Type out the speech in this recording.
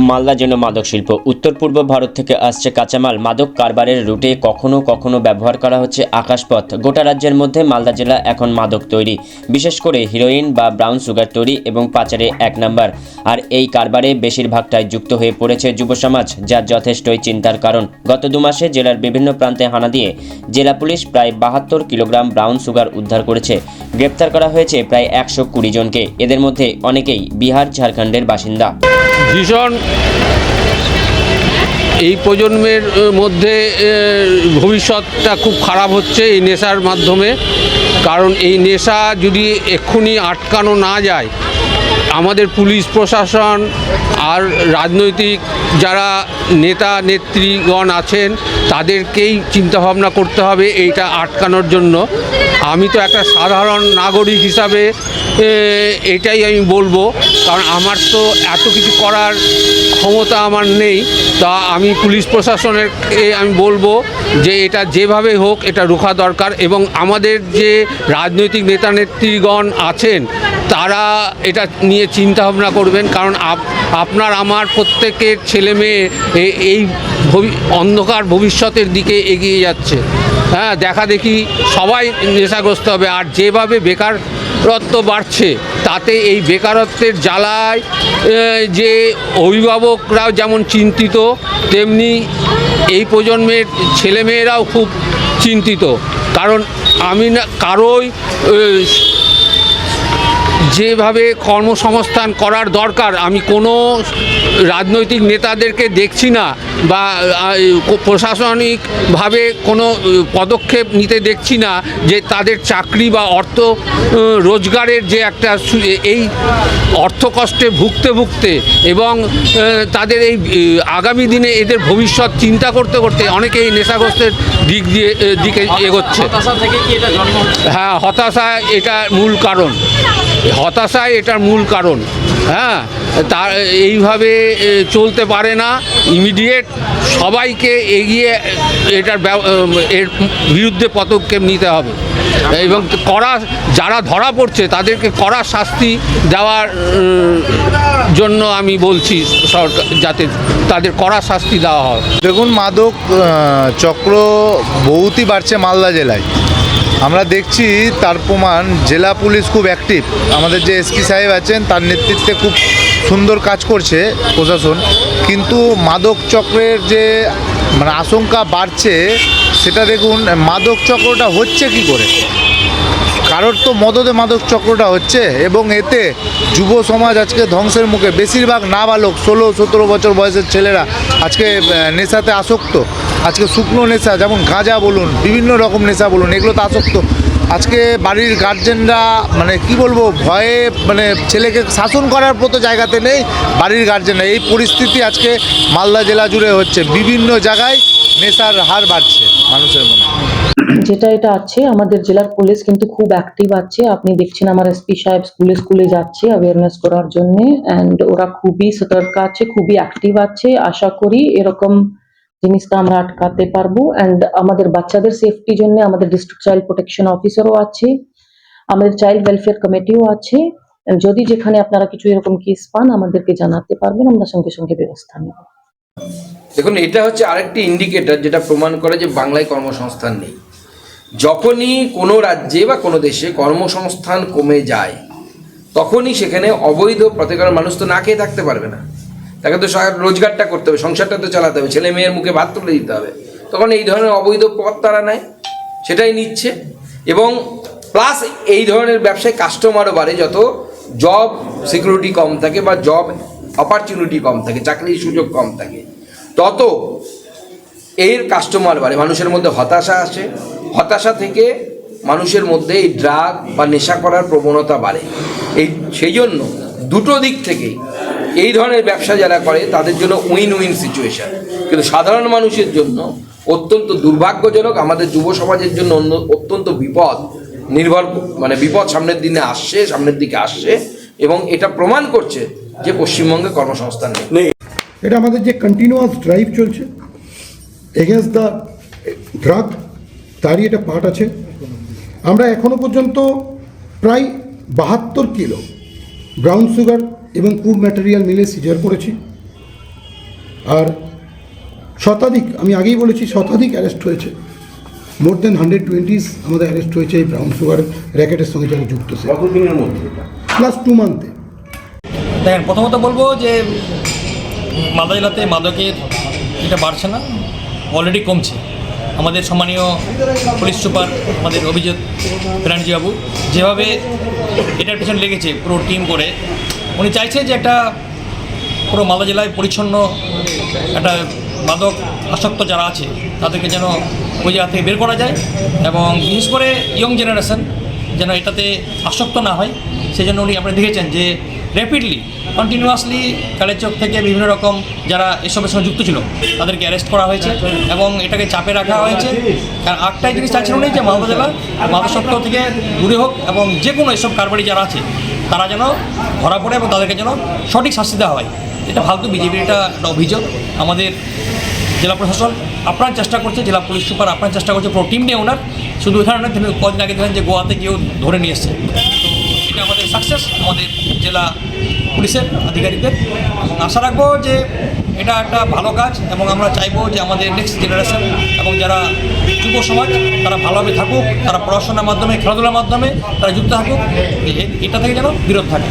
মালদা যেন মাদক শিল্প। উত্তর পূর্ব ভারত থেকে আসছে কাঁচামাল। মাদক কারবারের রুটে কখনো কখনো ব্যবহার করা হচ্ছে আকাশপথ। গোটা রাজ্যের মধ্যে মালদা জেলা এখন মাদক তৈরি, বিশেষ করে হিরোইন বা ব্রাউন সুগার তৈরি এবং পাচারে 1 নম্বর। আর এই কারবারে বেশিরভাগটাই যুক্ত হয়ে পড়েছে যুব সমাজ, যা যথেষ্টই চিন্তার কারণ। গত 2 মাসে জেলার বিভিন্ন প্রান্তে হানা দিয়ে জেলা পুলিশ প্রায় 72 কিলোগ্রাম ব্রাউন সুগার উদ্ধার করেছে। গ্রেপ্তার করা হয়েছে প্রায় 120 জনকে। এদের মধ্যে অনেকেই বিহার, ঝাড়খণ্ডের বাসিন্দা। ভীষণ এই প্রজন্মের মধ্যে ভবিষ্যৎটা খুব খারাপ হচ্ছে এই নেশার মাধ্যমে। কারণ এই নেশা যদি এক্ষুনি আটকানো না যায়, আমাদের পুলিশ প্রশাসন আর রাজনৈতিক যারা নেতা নেত্রীগণ আছেন তাদেরকেই চিন্তাভাবনা করতে হবে এইটা আটকানোর জন্য। আমি তো একটা সাধারণ নাগরিক হিসাবে এটাই আমি বলবো, কারণ আমার তো এত কিছু করার ক্ষমতা আমার নেই। তা আমি পুলিশ প্রশাসনের আমি বলবো যে এটা যেভাবে হোক এটা রোখা দরকার, এবং আমাদের যে রাজনৈতিক নেতা নেত্রীগণ আছেন তারা এটা নিয়ে চিন্তাভাবনা করবেন। কারণ আপনার আমার প্রত্যেকের ছেলে মেয়ে এই অন্ধকার ভবিষ্যতের দিকে এগিয়ে যাচ্ছে। হ্যাঁ, দেখা দেখি সবাই নেশাগ্রস্ত হবে। আর যেভাবে বেকারত্ব বাড়ছে তাতে এই বেকারত্বের জ্বালায় যে অভিভাবকরাও যেমন চিন্তিত, তেমনি এই প্রজন্মের ছেলেমেয়েরাও খুব চিন্তিত। কারণ আমি না কারোই যেভাবে কর্মসংস্থান করার দরকার আমি কোনো রাজনৈতিক নেতাদেরকে দেখছি না, বা প্রশাসনিকভাবে কোনো পদক্ষেপ নিতে দেখছি না যে তাদের চাকরি বা অর্থ রোজগারের যে একটা এই অর্থকষ্টে ভুগতে এবং তাদের এই আগামী দিনে এদের ভবিষ্যৎ চিন্তা করতে করতে অনেকেই নেশাগ্রস্তের দিকে এগোচ্ছে। হ্যাঁ, হতাশা এটার মূল কারণ। হ্যাঁ, তার এইভাবে চলতে পারে না। ইমিডিয়েট সবাইকে এগিয়ে এর বিরুদ্ধে পদক্ষেপ নিতে হবে, এবং যারা ধরা পড়ছে তাদেরকে কড়া শাস্তি দেওয়ার জন্য আমি বলছি সরকার যাতে তাদের কড়া শাস্তি দেওয়া হয়। দেখুন, মাদক চক্র বহুতই বাড়ছে মালদা জেলায়। আমরা দেখছি তার প্রমাণ জেলা পুলিশ খুব অ্যাক্টিভ। আমাদের যে এসপি সাহেব আছেন তার নেতৃত্বে খুব সুন্দর কাজ করছে প্রশাসন, কিন্তু মাদক চক্রের যে আশঙ্কা বাড়ছে সেটা দেখুন। মাদক চক্রটা হচ্ছে কি করে? কারোর তো মদতে মাদক চক্রটা হচ্ছে, এবং এতে যুব সমাজ আজকে ধ্বংসের মুখে। বেশিরভাগ নাবালক 16-17 বছর বয়সের ছেলেরা আজকে নেশাতে আসক্ত। আজকে শুকনো নেশা, যেমন গাঁজা বলুন, বিভিন্ন রকম নেশা বলুন, এগুলোতে আসক্ত। আজকে বাড়ির গার্জেনরা কি বলবো, ভয়ে ছেলেকে শাসন করার মতো জায়গাতে নেই বাড়ির গার্জেনরা। এই পরিস্থিতি আজকে মালদা জেলা জুড়ে হচ্ছে। বিভিন্ন জায়গায় নেশার হার বাড়ছে মানুষের মনে। যেটা এটা আছে, আমাদের জেলার পুলিশ কিন্তু খুব অ্যাক্টিভ আছে। আপনি দেখছেন আমার এসপি সাহেব স্কুলে স্কুলে যাচ্ছে অ্যাওয়ারনেস করার জন্য, অ্যান্ড ওরা খুবই সতর্ক আছে, খুবই অ্যাক্টিভ আছে। আশা করি এরকম জিনিসটা আমরা আটকাতে পারবো। অ্যান্ড আমাদের বাচ্চাদের সেফটির জন্য আমাদের ডিস্ট্রিক্ট চাইল্ড প্রোটেকশন অফিসারও আছে, আমাদের চাইল্ড ওয়েলফেয়ার কমিটিও আছে। যদি যেখানে আপনারা কিছু এরকম কেস পান আমাদেরকে জানাতে পারবেন, আমরা সঙ্গে সঙ্গে ব্যবস্থা নেব। দেখুন, এটা হচ্ছে আরেকটি ইন্ডিকেটর যেটা প্রমাণ করে যে বাংলায় কর্মসংস্থান নেই। যখনই কোনো রাজ্যে বা কোনো দেশে কর্মসংস্থান কমে যায় তখনই সেখানে অবৈধ প্রত্যেকের মানুষ তো না খেয়ে থাকতে পারবে না, তাকে তো রোজগারটা করতে হবে, সংসারটা তো চালাতে হবে, ছেলে মেয়ের মুখে ভাত তুলে দিতে হবে। তখন এই ধরনের অবৈধ পথ তারা নেয়, সেটাই নিচ্ছে। এবং প্লাস এই ধরনের ব্যবসায় কাস্টমারও বাড়ে। যত জব সিকিউরিটি কম থাকে বা জব অপরচুনিটি কম থাকে, চাকরির সুযোগ কম থাকে, তত এর কাস্টমার বাড়ে। মানুষের মধ্যে হতাশা আসে, হতাশা থেকে মানুষের মধ্যে এই ড্রাগ বা নেশা করার প্রবণতা বাড়ে। সেই জন্য দুটো দিক থেকেই এই ধরনের ব্যবসা যারা করে তাদের জন্য উইন উইন সিচুয়েশন, কিন্তু সাধারণ মানুষের জন্য অত্যন্ত দুর্ভাগ্যজনক। আমাদের যুব সমাজের জন্য অত্যন্ত বিপদ বিপদ সামনের দিকে আসছে, এবং এটা প্রমাণ করছে যে পশ্চিমবঙ্গে কর্মসংস্থান নেই। এটা আমাদের যে কন্টিনিউয়াস ড্রাইভ চলছে এগেনস্ট দ্য ড্রাগ, তারই এটা পার্ট আছে। আমরা এখনো পর্যন্ত প্রায় 72 কিলো ব্রাউন সুগার এবং কুব ম্যাটেরিয়াল মিলে সিজার করেছি। আর শতাধিক, আমি আগেই বলেছি, শতাধিক অ্যারেস্ট হয়েছে। মোর দেন 120 আমাদের অ্যারেস্ট হয়েছে এই ব্রাউন সুগার র্যাকেটের সঙ্গে যারা যুক্ত। কতদিনের মধ্যে? প্লাস 2 মান্থে। দেখেন, প্রথমত বলবো যে মালদা জেলাতে মাদকের এটা বাড়ছে না, অলরেডি কমছে। আমাদের সম্মানীয় পুলিশ সুপার আমাদের অভিজিৎ ব্যানার্জিবাবু যেভাবে এটার পেছনে লেগেছে পুরো টিম করে, উনি চাইছে যে একটা পুরো মালদা জেলায় পরিচ্ছন্ন একটা মাদক আসক্ত যারা আছে তাদেরকে যেন ওই জায়গা থেকে বের করা যায়, এবং বিশেষ করে ইয়ং জেনারেশন যেন এটাতে আসক্ত না হয়। সেই জন্য উনি আপনারা দেখেছেন যে র্যাপিডলি কন্টিনিউয়াসলি কালেচক থেকে বিভিন্ন রকম যারা এসবের সঙ্গে যুক্ত ছিল তাদেরকে অ্যারেস্ট করা হয়েছে এবং এটাকে চাপে রাখা হয়েছে। কারণ আটটাই জিনিস চাচ্ছিল উনি যে মালদা জেলা মাদকাসক্ত থেকে দূরে হোক এবং যে কোনো এসব কারবারি যারা আছে তারা যেন ধরা পড়ে এবং তাদেরকে যেন সঠিক শাস্তি দেওয়া হয়। এটা ফালতু বিজেপির একটা অভিযোগ। আমাদের জেলা প্রশাসন আপ্রাণ চেষ্টা করছে, জেলা পুলিশ সুপার আপ্রাণ চেষ্টা করছে, পুরো টিম নিয়ে ওনার, শুধু এখানে নয়, তিনি কদিন আগে দেখলেন যে গোয়াতে কেউ ধরে নিয়ে এসছে। তো এটা আমাদের সাকসেস আমাদের জেলা পুলিশের আধিকারিকদের, এবং আশা রাখবো যে এটা একটা ভালো কাজ, এবং আমরা চাইবো যে আমাদের নেক্সট জেনারেশন এবং যারা যুব সমাজ তারা ভালোভাবে থাকুক, তারা পড়াশোনার মাধ্যমে খেলাধুলার মাধ্যমে তারা যুক্ত থাকুক, এটা থেকে যেন বিরত থাকে।